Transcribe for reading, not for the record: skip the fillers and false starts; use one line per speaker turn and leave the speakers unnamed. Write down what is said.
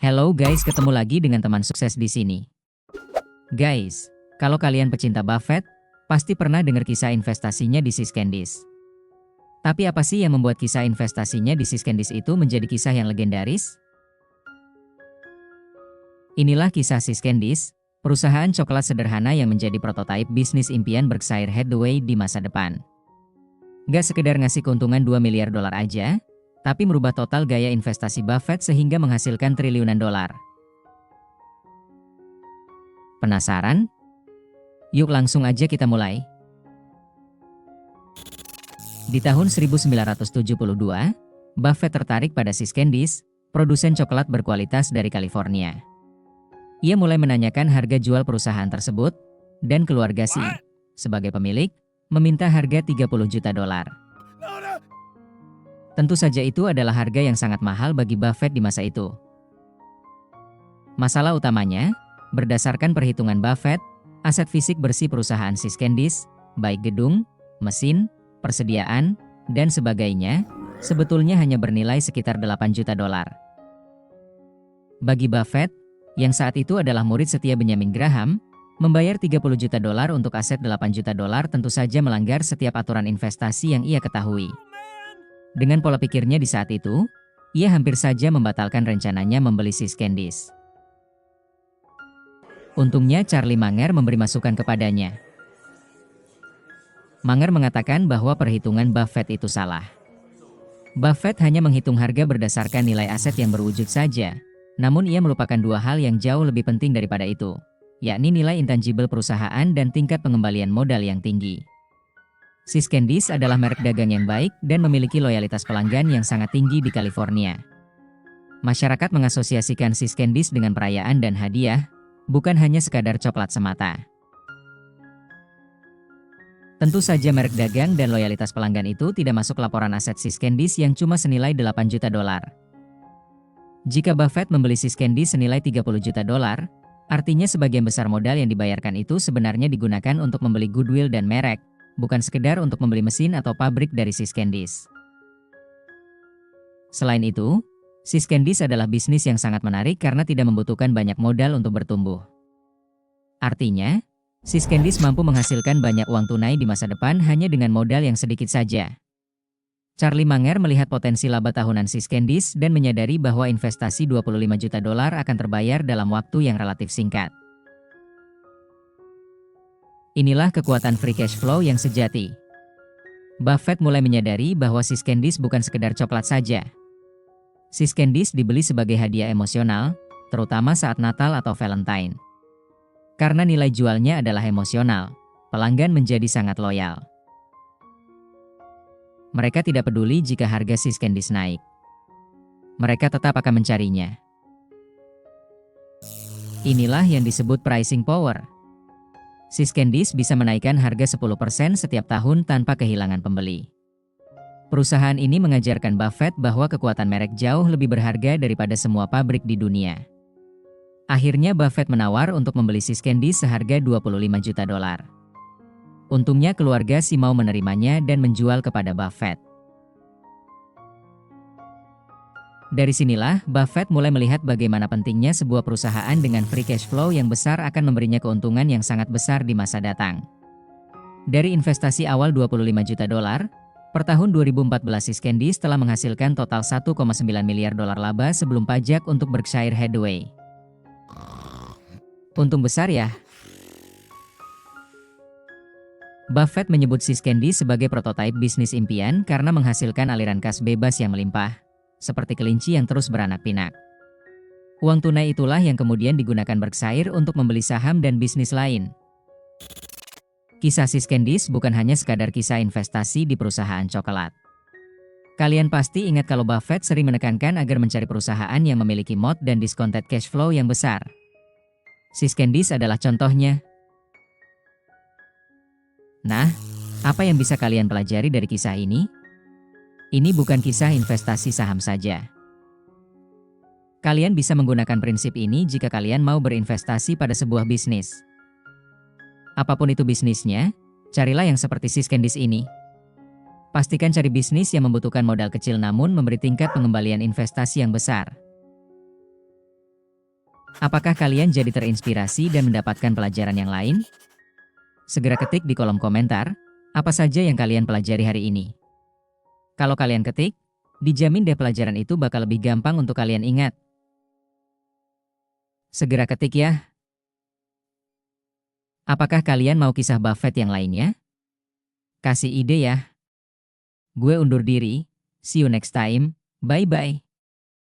Hello guys, ketemu lagi dengan teman sukses di sini. Guys, kalau kalian pecinta Buffett, pasti pernah dengar kisah investasinya di Siskendies. Tapi apa sih yang membuat kisah investasinya di Siskendies itu menjadi kisah yang legendaris? Inilah kisah Siskendies, perusahaan coklat sederhana yang menjadi prototipe bisnis impian Berkshire Hathaway di masa depan. Gak sekedar ngasih keuntungan 2 miliar dolar aja, tapi merubah total gaya investasi Buffett sehingga menghasilkan triliunan dolar. Penasaran? Yuk langsung aja kita mulai. Di tahun 1972, Buffett tertarik pada Siskendies, produsen coklat berkualitas dari California. Ia mulai menanyakan harga jual perusahaan tersebut, dan keluarga Si, sebagai pemilik, meminta harga 30 juta dolar. Tentu saja itu adalah harga yang sangat mahal bagi Buffett di masa itu. Masalah utamanya, berdasarkan perhitungan Buffett, aset fisik bersih perusahaan Siskendies, baik gedung, mesin, persediaan, dan sebagainya, sebetulnya hanya bernilai sekitar 8 juta dolar. Bagi Buffett, yang saat itu adalah murid setia Benjamin Graham, membayar 30 juta dolar untuk aset 8 juta dolar tentu saja melanggar setiap aturan investasi yang ia ketahui. Dengan pola pikirnya di saat itu, ia hampir saja membatalkan rencananya membeli Siskendies. Untungnya Charlie Munger memberi masukan kepadanya. Munger mengatakan bahwa perhitungan Buffett itu salah. Buffett hanya menghitung harga berdasarkan nilai aset yang berwujud saja, namun ia melupakan dua hal yang jauh lebih penting daripada itu, yakni nilai intangible perusahaan dan tingkat pengembalian modal yang tinggi. Siskendies adalah merek dagang yang baik dan memiliki loyalitas pelanggan yang sangat tinggi di California. Masyarakat mengasosiasikan Siskendies dengan perayaan dan hadiah, bukan hanya sekadar coklat semata. Tentu saja merek dagang dan loyalitas pelanggan itu tidak masuk laporan aset Siskendies yang cuma senilai 8 juta dolar. Jika Buffett membeli Siskendies senilai 30 juta dolar, artinya sebagian besar modal yang dibayarkan itu sebenarnya digunakan untuk membeli goodwill dan merek, bukan sekedar untuk membeli mesin atau pabrik dari Siskendies. Selain itu, Siskendies adalah bisnis yang sangat menarik karena tidak membutuhkan banyak modal untuk bertumbuh. Artinya, Siskendies mampu menghasilkan banyak uang tunai di masa depan hanya dengan modal yang sedikit saja. Charlie Munger melihat potensi laba tahunan Siskendies dan menyadari bahwa investasi 25 juta dolar akan terbayar dalam waktu yang relatif singkat. Inilah kekuatan free cash flow yang sejati. Buffett mulai menyadari bahwa Siskendies bukan sekedar coklat saja. Siskendies dibeli sebagai hadiah emosional, terutama saat Natal atau Valentine. Karena nilai jualnya adalah emosional, pelanggan menjadi sangat loyal. Mereka tidak peduli jika harga Siskendies naik. Mereka tetap akan mencarinya. Inilah yang disebut pricing power. Siskendies bisa menaikkan harga 10% setiap tahun tanpa kehilangan pembeli. Perusahaan ini mengajarkan Buffett bahwa kekuatan merek jauh lebih berharga daripada semua pabrik di dunia. Akhirnya Buffett menawar untuk membeli Siskendies seharga 25 juta dolar. Untungnya keluarga Si mau menerimanya dan menjual kepada Buffett. Dari sinilah, Buffett mulai melihat bagaimana pentingnya sebuah perusahaan dengan free cash flow yang besar akan memberinya keuntungan yang sangat besar di masa datang. Dari investasi awal 25 juta dolar, per tahun 2014 Siskendies telah menghasilkan total 1,9 miliar dolar laba sebelum pajak untuk Berkshire Hathaway. Untung besar ya? Buffett menyebut Siskendies sebagai prototipe bisnis impian karena menghasilkan aliran kas bebas yang melimpah, seperti kelinci yang terus beranak pinak. Uang tunai itulah yang kemudian digunakan Berkshire untuk membeli saham dan bisnis lain. Kisah Siskendies bukan hanya sekadar kisah investasi di perusahaan coklat. Kalian pasti ingat kalau Buffett sering menekankan agar mencari perusahaan yang memiliki moat dan discounted cash flow yang besar. Siskendies adalah contohnya. Nah, apa yang bisa kalian pelajari dari kisah ini? Ini bukan kisah investasi saham saja. Kalian bisa menggunakan prinsip ini jika kalian mau berinvestasi pada sebuah bisnis. Apapun itu bisnisnya, carilah yang seperti Siskendies ini. Pastikan cari bisnis yang membutuhkan modal kecil namun memberi tingkat pengembalian investasi yang besar. Apakah kalian jadi terinspirasi dan mendapatkan pelajaran yang lain? Segera ketik di kolom komentar, apa saja yang kalian pelajari hari ini. Kalau kalian ketik, dijamin deh pelajaran itu bakal lebih gampang untuk kalian ingat. Segera ketik ya. Apakah kalian mau kisah Buffett yang lainnya? Kasih ide ya. Gue undur diri, see you next time, bye-bye.